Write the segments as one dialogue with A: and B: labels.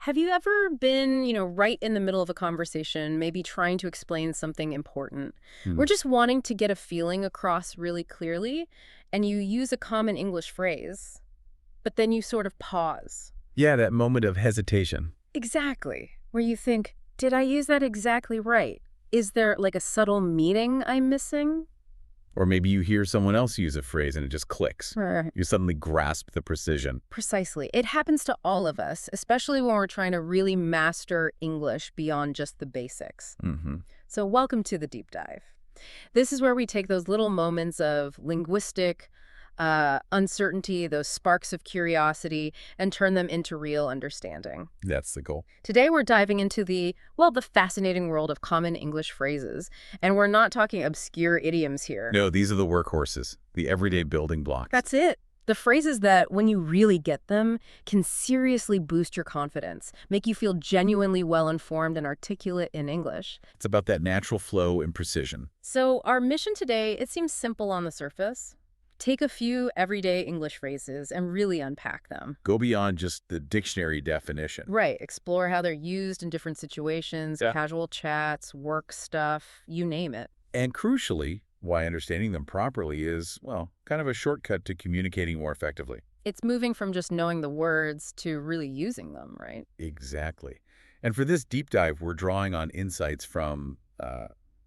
A: Have you ever been, right in the middle of a conversation, maybe trying to explain something important,
B: Hmm.
A: or just wanting to get a feeling across really clearly, and you use a common English phrase, but then you sort of pause?
B: Yeah, that moment of hesitation.
A: Exactly. Where you think, did I use that exactly right? Is there like a subtle meaning I'm missing?
B: Or maybe you hear someone else use a phrase and it just clicks.
A: Right.
B: You suddenly grasp the precision.
A: Precisely. It happens to all of us, especially when we're trying to really master English beyond just the basics.
B: Mm-hmm.
A: So welcome to the deep dive. This is where we take those little moments of linguistic uncertainty, those sparks of curiosity, and turn them into real understanding.
B: That's the goal.
A: Today we're diving into the fascinating world of common English phrases. And we're not talking obscure idioms here.
B: No, these are the workhorses, the everyday building blocks.
A: That's it. The phrases that, when you really get them, can seriously boost your confidence, make you feel genuinely well-informed and articulate in English.
B: It's about that natural flow and precision.
A: So our mission today, it seems simple on the surface. Take a few everyday English phrases and really unpack them.
B: Go beyond just the dictionary definition.
A: Right. Explore how they're used in different situations, casual chats, work stuff, you name it.
B: And crucially, why understanding them properly is, well, kind of a shortcut to communicating more effectively.
A: It's moving from just knowing the words to really using them, right?
B: Exactly. And for this deep dive, we're drawing on insights from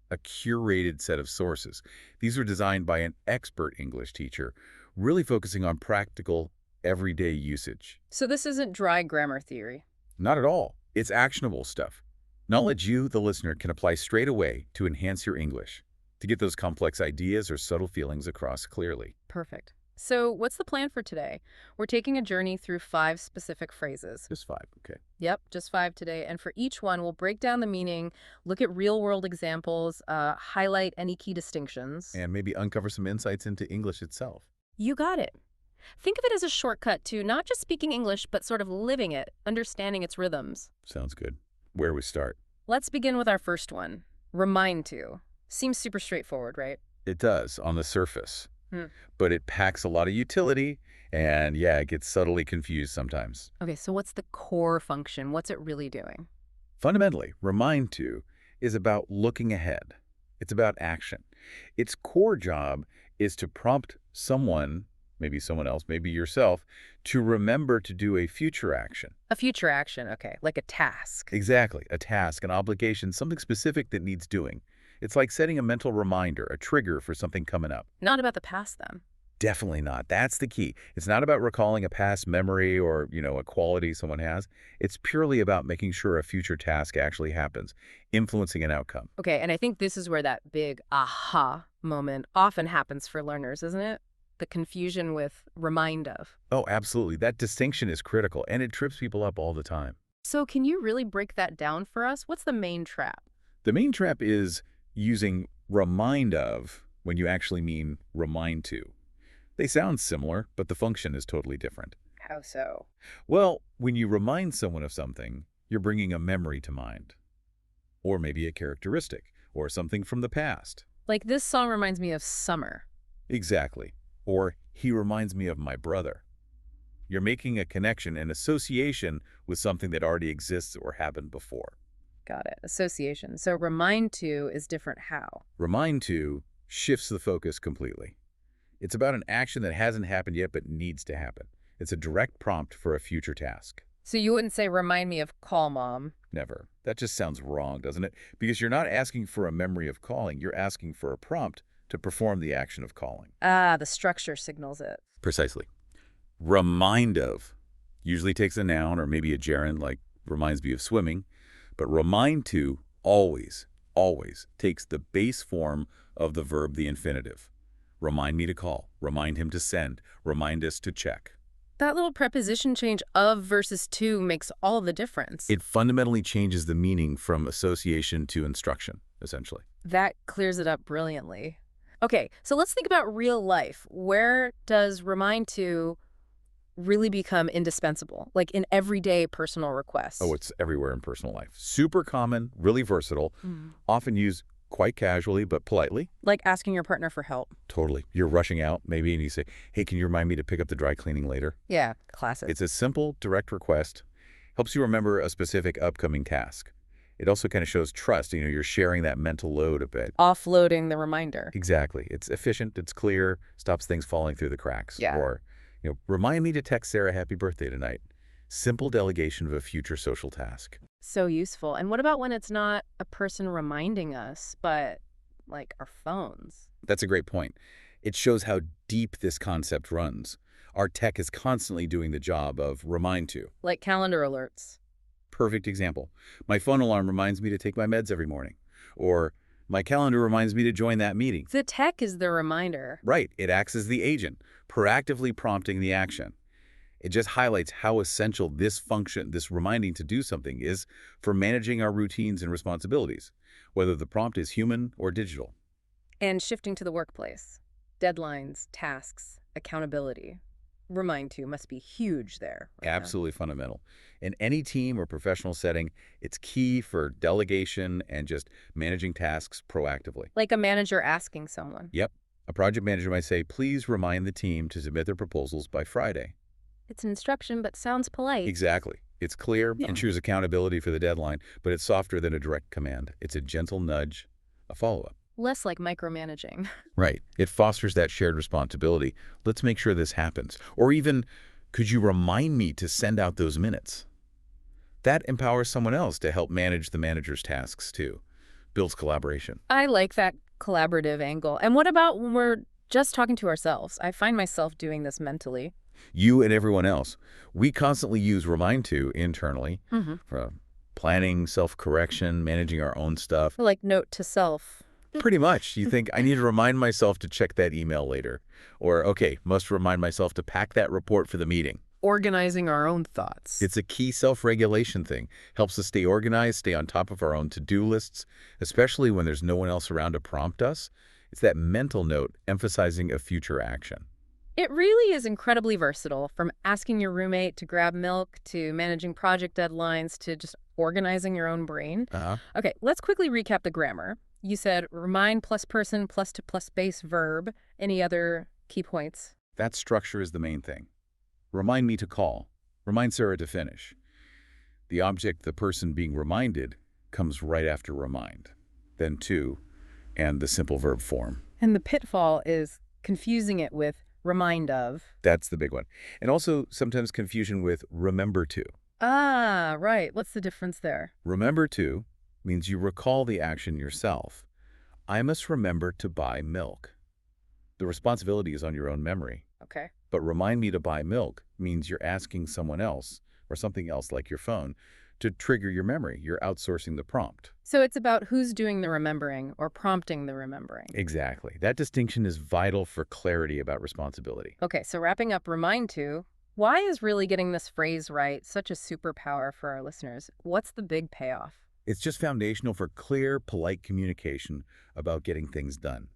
B: a curated set of sources. These were designed by an expert English teacher, really focusing on practical, everyday usage.
A: So this isn't dry grammar theory.
B: Not at all. It's actionable stuff. Knowledge you, the listener, can apply straight away to enhance your English, to get those complex ideas or subtle feelings across clearly.
A: Perfect. So what's the plan for today? We're taking a journey through 5 specific phrases.
B: Just 5, okay.
A: Yep, just 5 today. And for each one, we'll break down the meaning, look at real-world examples, highlight any key distinctions.
B: And maybe uncover some insights into English itself.
A: You got it. Think of it as a shortcut to not just speaking English, but sort of living it, understanding its rhythms.
B: Sounds good. Where we start?
A: Let's begin with our first one. Remind to. Seems super straightforward, right?
B: It does, on the surface. But it packs a lot of utility, and yeah, it gets subtly confused sometimes.
A: Okay, so what's the core function? What's it really doing?
B: Fundamentally, remind to is about looking ahead. It's about action. Its core job is to prompt someone, maybe someone else, maybe yourself, to remember to do a future action.
A: A future action, okay, like a task.
B: Exactly, a task, an obligation, something specific that needs doing. It's like setting a mental reminder, a trigger for something coming up.
A: Not about the past, then.
B: Definitely not. That's the key. It's not about recalling a past memory or, a quality someone has. It's purely about making sure a future task actually happens, influencing an outcome.
A: Okay, and I think this is where that big aha moment often happens for learners, isn't it? The confusion with remind of.
B: Oh, absolutely. That distinction is critical, and it trips people up all the time.
A: So can you really break that down for us? What's the main trap?
B: The main trap is using remind of when you actually mean remind to. They sound similar, but the function is totally different.
A: How so?
B: Well, when you remind someone of something, you're bringing a memory to mind. Or maybe a characteristic, or something from the past.
A: Like this song reminds me of summer.
B: Exactly. Or he reminds me of my brother. You're making a connection, an association with something that already exists or happened before.
A: Got it. Association. So remind to is different how?
B: Remind to shifts the focus completely. It's about an action that hasn't happened yet but needs to happen. It's a direct prompt for a future task.
A: So you wouldn't say remind me of call mom.
B: Never. That just sounds wrong, doesn't it? Because you're not asking for a memory of calling. You're asking for a prompt to perform the action of calling.
A: Ah, the structure signals it.
B: Precisely. Remind of usually takes a noun or maybe a gerund like reminds me of swimming. But remind to always, always takes the base form of the verb, the infinitive. Remind me to call. Remind him to send. Remind us to check.
A: That little preposition change of versus to makes all the difference.
B: It fundamentally changes the meaning from association to instruction, essentially.
A: That clears it up brilliantly. Okay, so let's think about real life. Where does remind to really become indispensable, like in everyday personal requests?
B: Oh, it's everywhere in personal life. Super common, really versatile, often used quite casually but politely.
A: Like asking your partner for help.
B: Totally. You're rushing out, maybe, and you say, hey, can you remind me to pick up the dry cleaning later?
A: Yeah, classic.
B: It's a simple, direct request. Helps you remember a specific upcoming task. It also kind of shows trust. You're sharing that mental load a bit.
A: Offloading the reminder.
B: Exactly. It's efficient, it's clear, stops things falling through the cracks.
A: Yeah.
B: Or, remind me to text Sarah happy birthday tonight. Simple delegation of a future social task.
A: So useful. And what about when it's not a person reminding us, but like our phones?
B: That's a great point. It shows how deep this concept runs. Our tech is constantly doing the job of remind to.
A: Like calendar alerts.
B: Perfect example. My phone alarm reminds me to take my meds every morning. Or my calendar reminds me to join that meeting.
A: The tech is the reminder.
B: Right. It acts as the agent, proactively prompting the action. It just highlights how essential this function, this reminding to do something, is for managing our routines and responsibilities, whether the prompt is human or digital.
A: And shifting to the workplace. Deadlines, tasks, accountability. Remind to must be huge there. Right now.
B: Absolutely fundamental. In any team or professional setting, it's key for delegation and just managing tasks proactively.
A: Like a manager asking someone.
B: Yep. A project manager might say, please remind the team to submit their proposals by Friday.
A: It's an instruction, but sounds polite.
B: Exactly. It's clear, ensures accountability for the deadline, but it's softer than a direct command. It's a gentle nudge, a follow-up.
A: Less like micromanaging.
B: Right. It fosters that shared responsibility. Let's make sure this happens. Or even, could you remind me to send out those minutes? That empowers someone else to help manage the manager's tasks too. Builds collaboration.
A: I like that collaborative angle. And what about when we're just talking to ourselves? I find myself doing this mentally.
B: You and everyone else. We constantly use remind to internally for planning, self-correction, managing our own stuff.
A: Like note to self.
B: Pretty much. You think, I need to remind myself to check that email later. Or, okay, must remind myself to pack that report for the meeting.
A: Organizing our own thoughts.
B: It's a key self-regulation thing. Helps us stay organized, stay on top of our own to-do lists, especially when there's no one else around to prompt us. It's that mental note emphasizing a future action.
A: It really is incredibly versatile, from asking your roommate to grab milk, to managing project deadlines, to just organizing your own brain. Okay, let's quickly recap the grammar. You said remind plus person plus to plus base verb. Any other key points?
B: That structure is the main thing. Remind me to call. Remind Sarah to finish. The object, the person being reminded, comes right after remind. Then to, and the simple verb form.
A: And the pitfall is confusing it with remind of.
B: That's the big one. And also sometimes confusion with remember to.
A: Ah, right. What's the difference there?
B: Remember to means you recall the action yourself. I must remember to buy milk. The responsibility is on your own memory.
A: Okay.
B: But remind me to buy milk means you're asking someone else, or something else like your phone, to trigger your memory. You're outsourcing the prompt.
A: So it's about who's doing the remembering or prompting the remembering.
B: Exactly. That distinction is vital for clarity about responsibility.
A: Okay, so wrapping up remind to, why is really getting this phrase right such a superpower for our listeners? What's the big payoff?
B: It's just foundational for clear, polite communication about getting things done.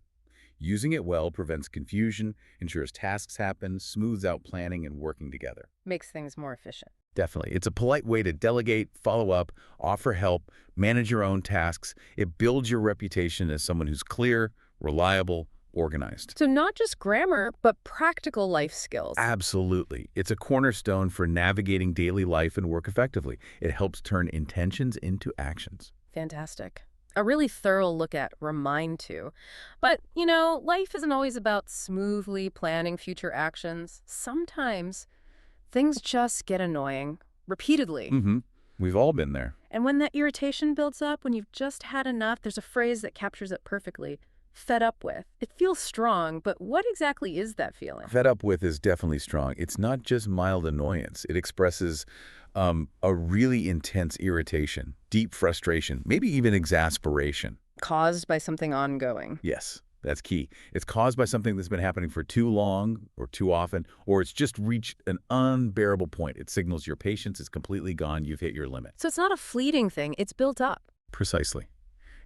B: Using it well prevents confusion, ensures tasks happen, smooths out planning and working together.
A: Makes things more efficient.
B: Definitely. It's a polite way to delegate, follow up, offer help, manage your own tasks. It builds your reputation as someone who's clear, reliable, organized.
A: So not just grammar, but practical life skills.
B: Absolutely. It's a cornerstone for navigating daily life and work effectively. It helps turn intentions into actions.
A: Fantastic. A really thorough look at remind to. But, life isn't always about smoothly planning future actions. Sometimes things just get annoying repeatedly.
B: We've all been there.
A: And when that irritation builds up, when you've just had enough, there's a phrase that captures it perfectly. Fed up with. It feels strong, but what exactly is that feeling?
B: Fed up with is definitely strong. It's not just mild annoyance. It expresses a really intense irritation, deep frustration, maybe even exasperation.
A: Caused by something ongoing.
B: Yes, that's key. It's caused by something that's been happening for too long or too often, or it's just reached an unbearable point. It signals your patience is completely gone. You've hit your limit.
A: So it's not a fleeting thing. It's built up.
B: Precisely.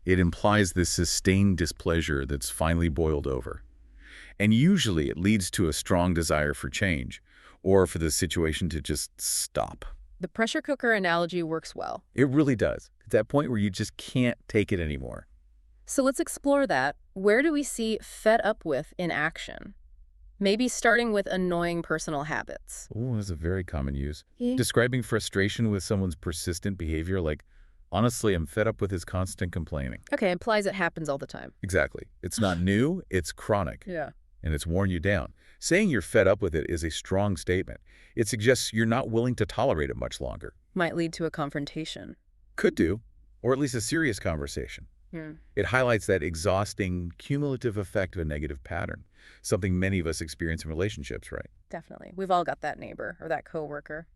B: It implies this sustained displeasure that's finally boiled over. And usually it leads to a strong desire for change, or for the situation to just stop.
A: The pressure cooker analogy works well.
B: It really does. At that point where you just can't take it anymore.
A: So let's explore that. Where do we see fed up with in action? Maybe starting with annoying personal habits.
B: Oh, that's a very common use.
A: Yeah.
B: Describing frustration with someone's persistent behavior, like, honestly, I'm fed up with his constant complaining.
A: Okay, implies it happens all the time.
B: Exactly. It's not new, it's chronic.
A: Yeah.
B: And it's worn you down. Saying you're fed up with it is a strong statement. It suggests you're not willing to tolerate it much longer.
A: Might lead to a confrontation.
B: Could do, or at least a serious conversation. It highlights that exhausting, cumulative effect of a negative pattern, something many of us experience in relationships, right?
A: Definitely. We've all got that neighbor or that coworker.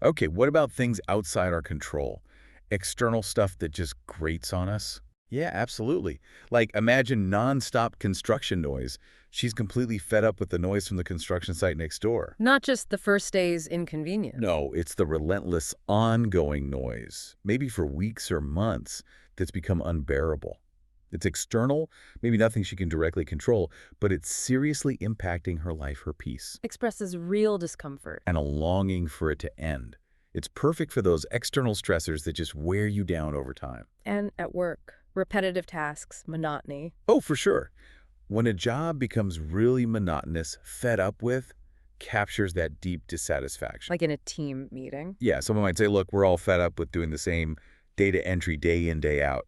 B: Okay, what about things outside our control? External stuff that just grates on us? Yeah, absolutely. Like, imagine nonstop construction noise. She's completely fed up with the noise from the construction site next door.
A: Not just the first day's inconvenience.
B: No, it's the relentless, ongoing noise, maybe for weeks or months, that's become unbearable. It's external, maybe nothing she can directly control, but it's seriously impacting her life, her peace,
A: Expresses real discomfort.
B: and a longing for it to end. It's perfect for those external stressors that just wear you down over time.
A: And at work, repetitive tasks, monotony.
B: Oh, for sure. When a job becomes really monotonous, fed up with, captures that deep dissatisfaction.
A: Like in a team meeting.
B: Yeah, someone might say, look, we're all fed up with doing the same data entry day in, day out.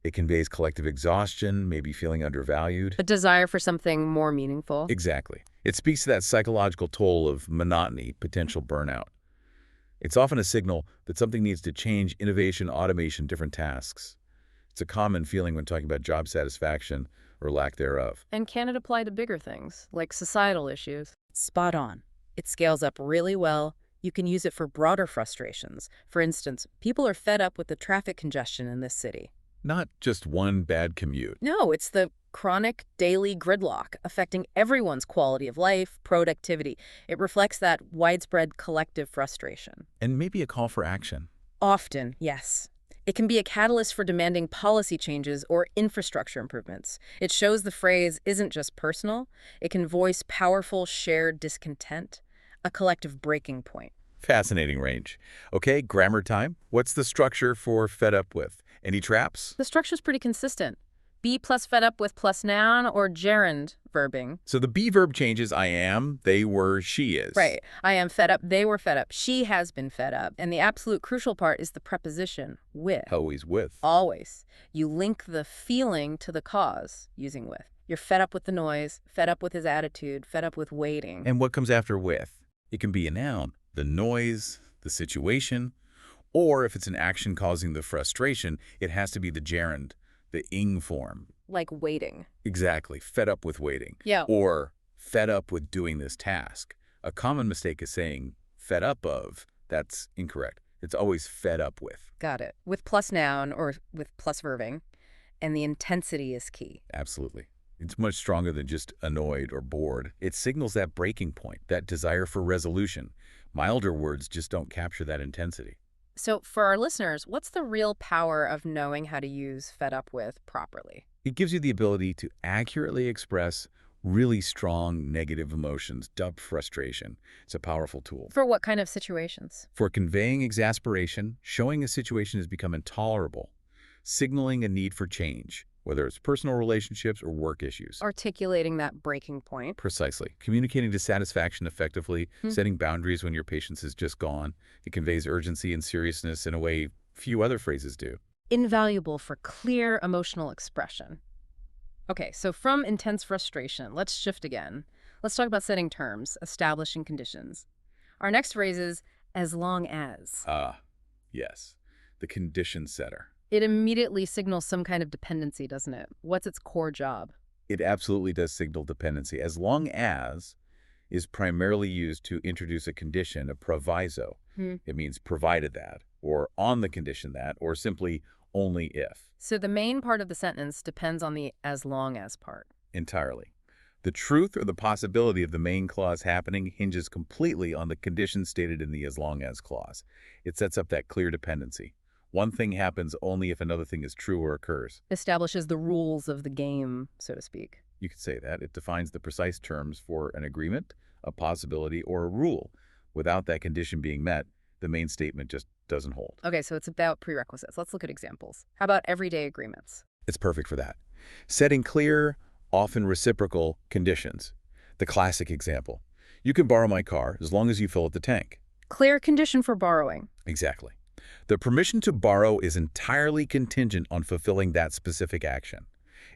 B: It conveys collective exhaustion, maybe feeling undervalued.
A: A desire for something more meaningful.
B: Exactly. It speaks to that psychological toll of monotony, potential burnout. It's often a signal that something needs to change: innovation, automation, different tasks. It's a common feeling when talking about job satisfaction or lack thereof.
A: And can it apply to bigger things, like societal issues?
C: Spot on. It scales up really well. You can use it for broader frustrations. For instance, people are fed up with the traffic congestion in this city.
B: Not just one bad commute.
C: No, it's the chronic daily gridlock affecting everyone's quality of life, productivity. It reflects that widespread collective frustration.
B: And maybe a call for action.
C: Often, yes. It can be a catalyst for demanding policy changes or infrastructure improvements. It shows the phrase isn't just personal. It can voice powerful shared discontent, a collective breaking point.
B: Fascinating range. Okay, grammar time. What's the structure for fed up with? Any traps?
A: The structure's pretty consistent. Be plus fed up with plus noun or gerund verbing.
B: So the be verb changes: I am, they were, she is.
A: Right. I am fed up. They were fed up. She has been fed up. And the absolute crucial part is the preposition with.
B: Always with.
A: Always. You link the feeling to the cause using with. You're fed up with the noise, fed up with his attitude, fed up with waiting.
B: And what comes after with? It can be a noun, the noise, the situation, or if it's an action causing the frustration, it has to be the gerund, the ing form.
A: Like waiting.
B: Exactly, fed up with waiting.
A: Yeah.
B: Or fed up with doing this task. A common mistake is saying fed up of. That's incorrect. It's always fed up with.
A: Got it. With plus noun or with plus verbing. And the intensity is key.
B: Absolutely. It's much stronger than just annoyed or bored. It signals that breaking point, that desire for resolution. Milder words just don't capture that intensity.
A: So for our listeners, what's the real power of knowing how to use fed up with properly?
B: It gives you the ability to accurately express really strong negative emotions, dubbed frustration. It's a powerful tool.
A: For what kind of situations?
B: For conveying exasperation, showing a situation has become intolerable, signaling a need for change, whether it's personal relationships or work issues.
A: Articulating that breaking point.
B: Precisely. Communicating dissatisfaction effectively, setting boundaries when your patience is just gone. It conveys urgency and seriousness in a way few other phrases do.
A: Invaluable for clear emotional expression. Okay, so from intense frustration, let's shift again. Let's talk about setting terms, establishing conditions. Our next phrase is as long as.
B: Yes. The condition setter.
A: It immediately signals some kind of dependency, doesn't it? What's its core job?
B: It absolutely does signal dependency. As long as is primarily used to introduce a condition, a proviso. It means provided that, or on the condition that, or simply only if.
A: So the main part of the sentence depends on the as long as part.
B: Entirely. The truth or the possibility of the main clause happening hinges completely on the condition stated in the as long as clause. It sets up that clear dependency. One thing happens only if another thing is true or occurs.
A: Establishes the rules of the game, so to speak.
B: You could say that. It defines the precise terms for an agreement, a possibility, or a rule. Without that condition being met, the main statement just doesn't hold.
A: Okay, so it's about prerequisites. Let's look at examples. How about everyday agreements?
B: It's perfect for that. Setting clear, often reciprocal conditions. The classic example. You can borrow my car as long as you fill up the tank.
A: Clear condition for borrowing.
B: Exactly. The permission to borrow is entirely contingent on fulfilling that specific action.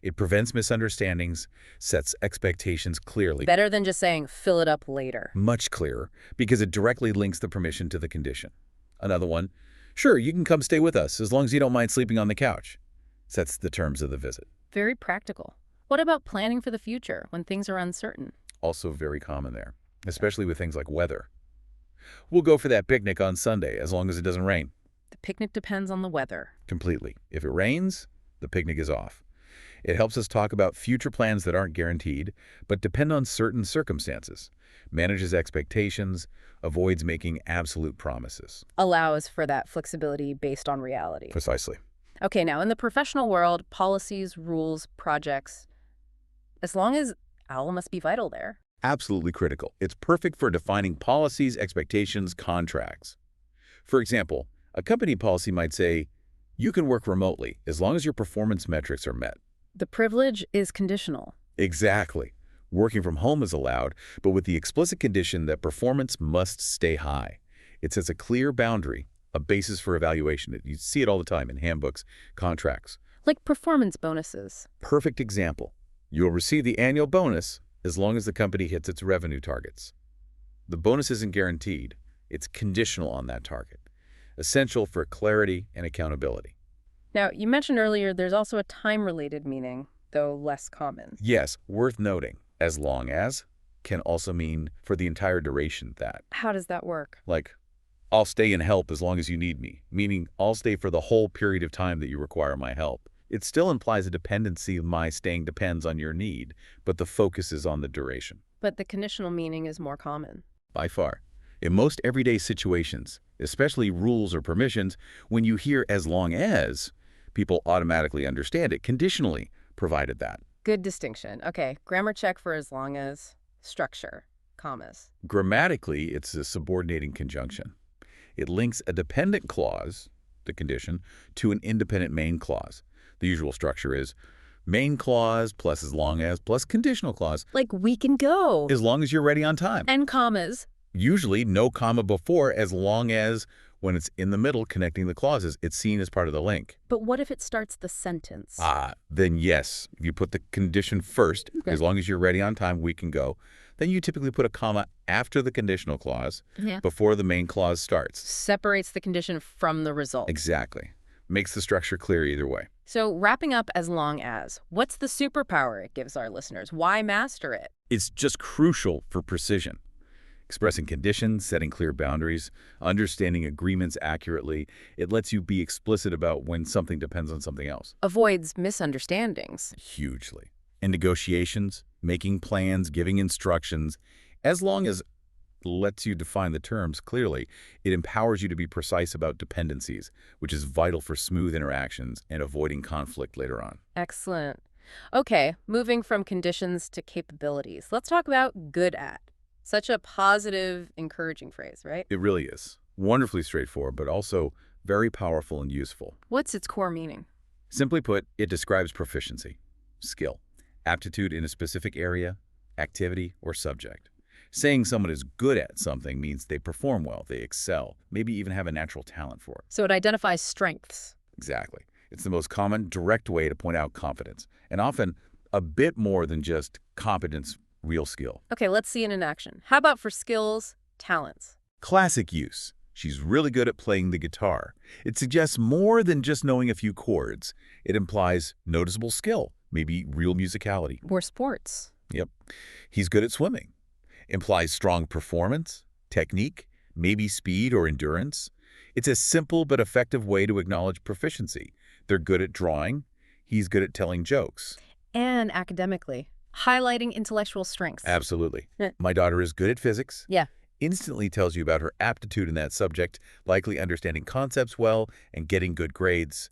B: It prevents misunderstandings, sets expectations clearly.
A: Better than just saying, fill it up later.
B: Much clearer, because it directly links the permission to the condition. Another one, sure, you can come stay with us as long as you don't mind sleeping on the couch. Sets the terms of the visit.
A: Very practical. What about planning for the future when things are uncertain?
B: Also very common there, especially with things like weather. We'll go for that picnic on Sunday as long as it doesn't rain.
A: The picnic depends on the weather.
B: Completely. If it rains, the picnic is off. It helps us talk about future plans that aren't guaranteed, but depend on certain circumstances, manages expectations, avoids making absolute promises.
A: Allows for that flexibility based on reality.
B: Precisely.
A: Okay, now in the professional world, policies, rules, projects, as long as OWL must be vital there.
B: Absolutely critical. It's perfect for defining policies, expectations, contracts. For example, a company policy might say, you can work remotely as long as your performance metrics are met.
A: The privilege is conditional.
B: Exactly. Working from home is allowed, but with the explicit condition that performance must stay high. It sets a clear boundary, a basis for evaluation. You see it all the time in handbooks, contracts.
A: Like performance bonuses.
B: Perfect example. You'll receive the annual bonus as long as the company hits its revenue targets. The bonus isn't guaranteed. It's conditional on that target. Essential for clarity and accountability.
A: Now, you mentioned earlier there's also a time-related meaning, though less common.
B: Yes, worth noting. As long as can also mean for the entire duration that.
A: How does that work?
B: Like, I'll stay and help as long as you need me, meaning I'll stay for the whole period of time that you require my help. It still implies a dependency. My staying depends on your need, but the focus is on the duration.
A: But the conditional meaning is more common.
B: By far. In most everyday situations, especially rules or permissions, when you hear as long as, people automatically understand it conditionally, provided that.
A: Good distinction. Okay, grammar check for as long as. Structure, commas.
B: Grammatically, it's a subordinating conjunction. It links a dependent clause, the condition, to an independent main clause. The usual structure is main clause plus as long as plus conditional clause.
A: Like we can go.
B: As long as you're ready on time.
A: And commas.
B: Usually no comma before, as long as when it's in the middle connecting the clauses, it's seen as part of the link.
A: But what if it starts the sentence?
B: Then yes, if you put the condition first,
A: okay.
B: As long as you're ready on time, we can go. Then you typically put a comma after the conditional clause, before the main clause starts.
A: Separates the condition from the result.
B: Exactly. Makes the structure clear either way.
A: So wrapping up as long as, what's the superpower it gives our listeners? Why master it?
B: It's just crucial for precision. Expressing conditions, setting clear boundaries, understanding agreements accurately. It lets you be explicit about when something depends on something else.
A: Avoids misunderstandings.
B: Hugely. In negotiations, making plans, giving instructions, as long as it lets you define the terms clearly, it empowers you to be precise about dependencies, which is vital for smooth interactions and avoiding conflict later on.
A: Excellent. Okay, moving from conditions to capabilities. Let's talk about good at. Such a positive, encouraging phrase, right?
B: It really is. Wonderfully straightforward, but also very powerful and useful.
A: What's its core meaning?
B: Simply put, it describes proficiency, skill, aptitude in a specific area, activity, or subject. Saying someone is good at something means they perform well, they excel, maybe even have a natural talent for it.
A: So it identifies strengths.
B: Exactly. It's the most common, direct way to point out competence, and often a bit more than just competence, real skill.
A: Okay, let's see it in action. How about for skills, talents?
B: Classic use. She's really good at playing the guitar. It suggests more than just knowing a few chords. It implies noticeable skill, maybe real musicality.
A: Or sports.
B: Yep. He's good at swimming. Implies strong performance, technique, maybe speed or endurance. It's a simple but effective way to acknowledge proficiency. They're good at drawing. He's good at telling jokes.
A: And academically, highlighting intellectual strengths.
B: Absolutely. My daughter is good at physics.
A: Yeah.
B: Instantly tells you about her aptitude in that subject, likely understanding concepts well and getting good grades.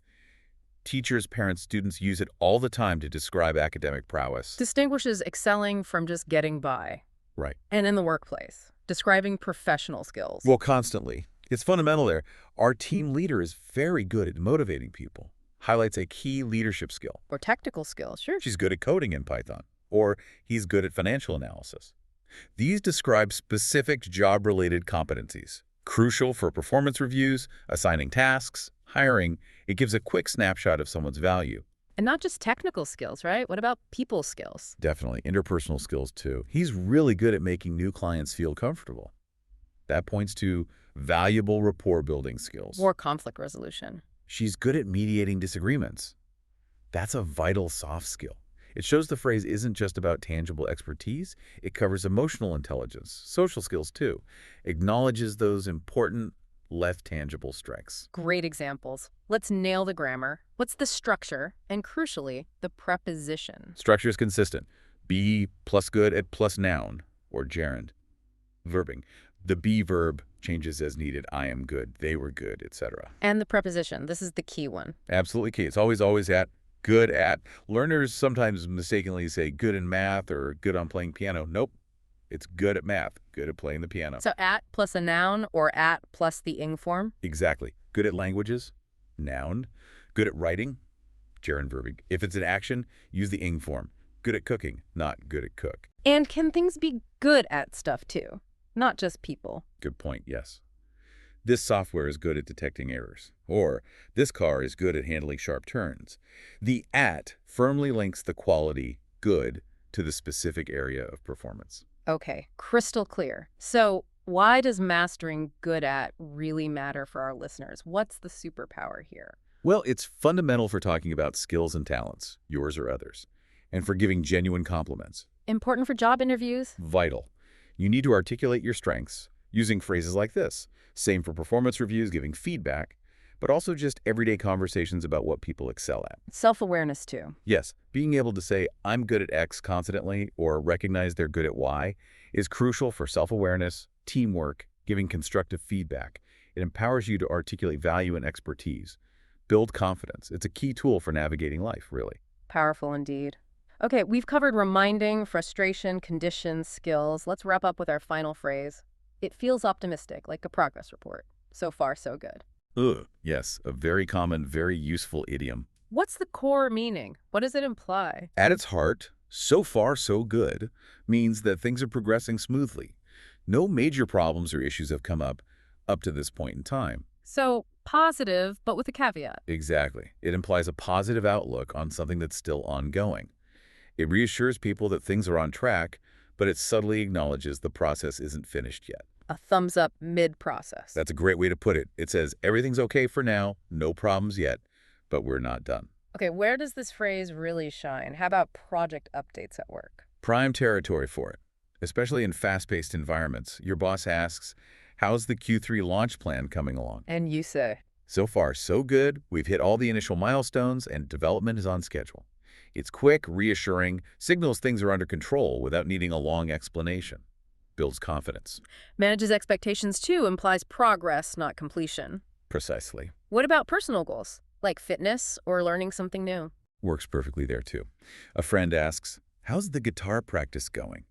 B: Teachers, parents, students use it all the time to describe academic prowess.
A: Distinguishes excelling from just getting by.
B: Right.
A: And in the workplace, describing professional skills.
B: Well, constantly. It's fundamental there. Our team leader is very good at motivating people. Highlights a key leadership skill.
A: Or technical skills, sure.
B: She's good at coding in Python. or he's good at financial analysis. These describe specific job-related competencies, crucial for performance reviews, assigning tasks, hiring. It gives a quick snapshot of someone's value.
A: And not just technical skills, right? What about people skills?
B: Definitely. Interpersonal skills, too. He's really good at making new clients feel comfortable. That points to valuable rapport-building skills.
A: Or conflict resolution.
B: She's good at mediating disagreements. That's a vital soft skill. It shows the phrase isn't just about tangible expertise. It covers emotional intelligence, social skills, too. Acknowledges those important, less tangible strengths.
A: Great examples. Let's nail the grammar. What's the structure? And crucially, the preposition.
B: Structure is consistent. Be plus good at plus noun, or gerund. Verbing. The be verb changes as needed. I am good, they were good, etc.
A: And the preposition. This is the key one.
B: Absolutely key. It's always at, good at. Learners sometimes mistakenly say good in math or good on playing piano. Nope. It's good at math, good at playing the piano.
A: So at plus a noun or at plus the ing form?
B: Exactly. Good at languages, noun. Good at writing, gerund verbing. If it's an action, use the ing form. Good at cooking, not good at cook.
A: And can things be good at stuff too? Not just people.
B: Good point, yes. This software is good at detecting errors. Or, this car is good at handling sharp turns. The at firmly links the quality, good, to the specific area of performance.
A: Okay, crystal clear. So why does mastering good at really matter for our listeners? What's the superpower here?
B: Well, it's fundamental for talking about skills and talents, yours or others, and for giving genuine compliments.
A: Important for job interviews?
B: Vital. You need to articulate your strengths using phrases like this. Same for performance reviews, giving feedback, but also just everyday conversations about what people excel at.
A: Self-awareness too.
B: Yes, being able to say, I'm good at X confidently or recognize they're good at Y is crucial for self-awareness, teamwork, giving constructive feedback. It empowers you to articulate value and expertise. Build confidence. It's a key tool for navigating life, really.
A: Powerful indeed. Okay, we've covered reminding, frustration, conditions, skills. Let's wrap up with our final phrase. It feels optimistic, like a progress report. So far, so good.
B: Yes, a very common, very useful idiom.
A: What's the core meaning? What does it imply?
B: At its heart, so far, so good means that things are progressing smoothly. No major problems or issues have come up to this point in time.
A: So positive, but with a caveat.
B: Exactly. It implies a positive outlook on something that's still ongoing. It reassures people that things are on track, but it subtly acknowledges the process isn't finished yet.
A: A thumbs up mid-process.
B: That's a great way to put it. It says, everything's okay for now, no problems yet, but we're not done.
A: Okay, where does this phrase really shine? How about project updates at work?
B: Prime territory for it, especially in fast-paced environments. Your boss asks, how's the Q3 launch plan coming along?
A: And you say,
B: so far, so good. We've hit all the initial milestones and development is on schedule. It's quick, reassuring, signals things are under control without needing a long explanation. Builds confidence.
A: Manages expectations too, implies progress, not completion.
B: Precisely.
A: What about personal goals, like fitness or learning something new?
B: Works perfectly there too. A friend asks, how's the guitar practice going?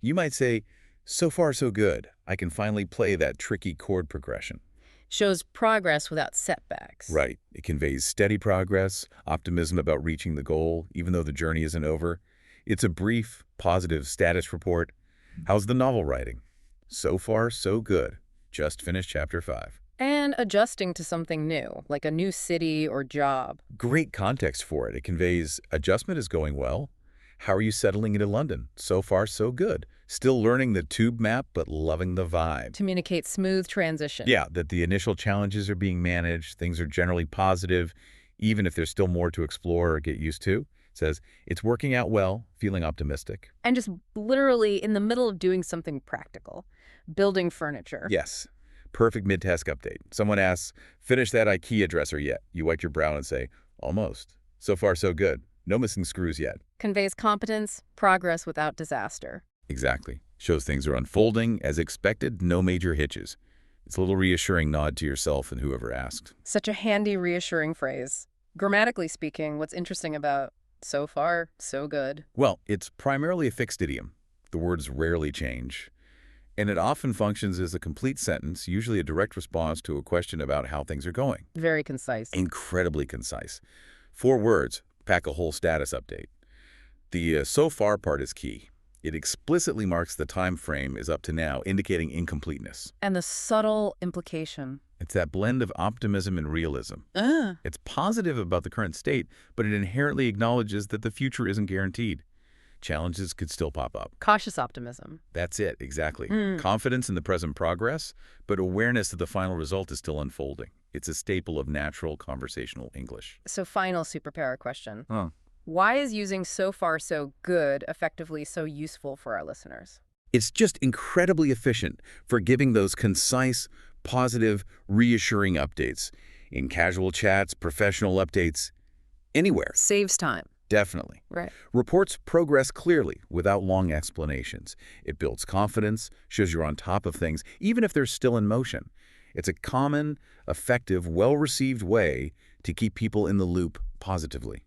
B: You might say, so far so good. I can finally play that tricky chord progression.
A: Shows progress without setbacks.
B: Right. It conveys steady progress, optimism about reaching the goal, even though the journey isn't over. It's a brief, positive status report. How's the novel writing? So far, so good. Just finished chapter 5.
A: And adjusting to something new, like a new city or job.
B: Great context for it. It conveys adjustment is going well. How are you settling into London? So far, so good. Still learning the tube map, but loving the vibe.
A: Communicate smooth transition.
B: Yeah, that the initial challenges are being managed. Things are generally positive, even if there's still more to explore or get used to. It says, it's working out well, feeling optimistic.
A: And just literally in the middle of doing something practical. Building furniture.
B: Yes. Perfect mid-task update. Someone asks, finish that IKEA dresser yet? You wipe your brow and say, almost. So far, so good. No missing screws yet.
A: Conveys competence, progress without disaster.
B: Exactly. Shows things are unfolding as expected, no major hitches. It's a little reassuring nod to yourself and whoever asked.
A: Such a handy, reassuring phrase. Grammatically speaking, what's interesting about so far, so good?
B: Well, it's primarily a fixed idiom. The words rarely change. And it often functions as a complete sentence, usually a direct response to a question about how things are going.
A: Very concise.
B: Incredibly concise. 4 words, pack a whole status update. The so far part is key. It explicitly marks the time frame is up to now, indicating incompleteness.
A: And the subtle implication.
B: It's that blend of optimism and realism. It's positive about the current state, but it inherently acknowledges that the future isn't guaranteed. Challenges could still pop up.
A: Cautious optimism.
B: That's it, exactly. Confidence in the present progress, but awareness that the final result is still unfolding. It's a staple of natural conversational English.
A: So final superpower question. Why is using so far so good effectively so useful for our listeners?
B: It's just incredibly efficient for giving those concise, positive, reassuring updates. In casual chats, professional updates, anywhere.
A: Saves time.
B: Definitely.
A: Right.
B: Reports progress clearly without long explanations. It builds confidence, shows you're on top of things, even if they're still in motion. It's a common, effective, well-received way to keep people in the loop positively,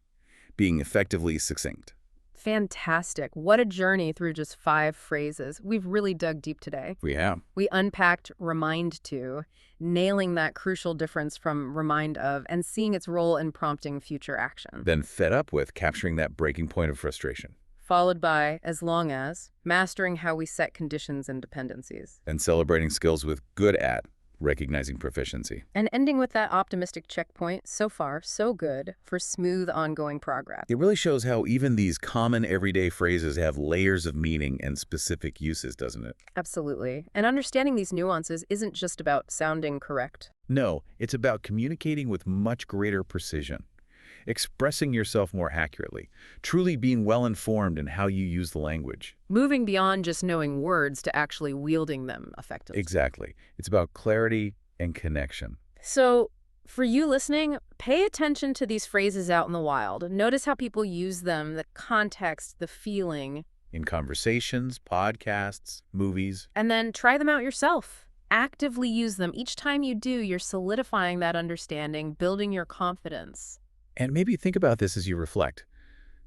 B: being effectively succinct.
A: Fantastic. What a journey through just 5 phrases. We've really dug deep today.
B: We have.
A: We unpacked remind to, nailing that crucial difference from remind of, and seeing its role in prompting future action.
B: Then fed up with capturing that breaking point of frustration.
A: Followed by as long as, mastering how we set conditions and dependencies.
B: And celebrating skills with good at, recognizing proficiency.
A: And ending with that optimistic checkpoint, so far, so good, for smooth ongoing progress.
B: It really shows how even these common everyday phrases have layers of meaning and specific uses, doesn't it?
A: Absolutely. And understanding these nuances isn't just about sounding correct.
B: No, it's about communicating with much greater precision, expressing yourself more accurately, truly being well-informed in how you use the language.
A: Moving beyond just knowing words to actually wielding them effectively.
B: Exactly. It's about clarity and connection.
A: So, for you listening, pay attention to these phrases out in the wild. Notice how people use them, the context, the feeling.
B: In conversations, podcasts, movies.
A: And then try them out yourself. Actively use them. Each time you do, you're solidifying that understanding, building your confidence.
B: And maybe think about this as you reflect.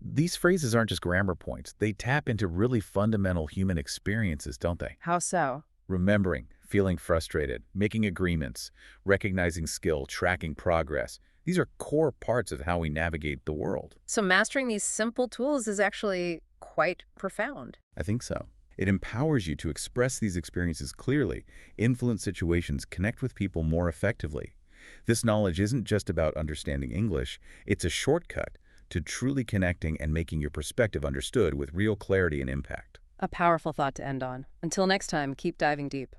B: These phrases aren't just grammar points. They tap into really fundamental human experiences, don't they?
A: How so?
B: Remembering, feeling frustrated, making agreements, recognizing skill, tracking progress. These are core parts of how we navigate the world.
A: So mastering these simple tools is actually quite profound.
B: I think so. It empowers you to express these experiences clearly, influence situations, connect with people more effectively. This knowledge isn't just about understanding English, it's a shortcut to truly connecting and making your perspective understood with real clarity and impact.
A: A powerful thought to end on. Until next time, keep diving deep.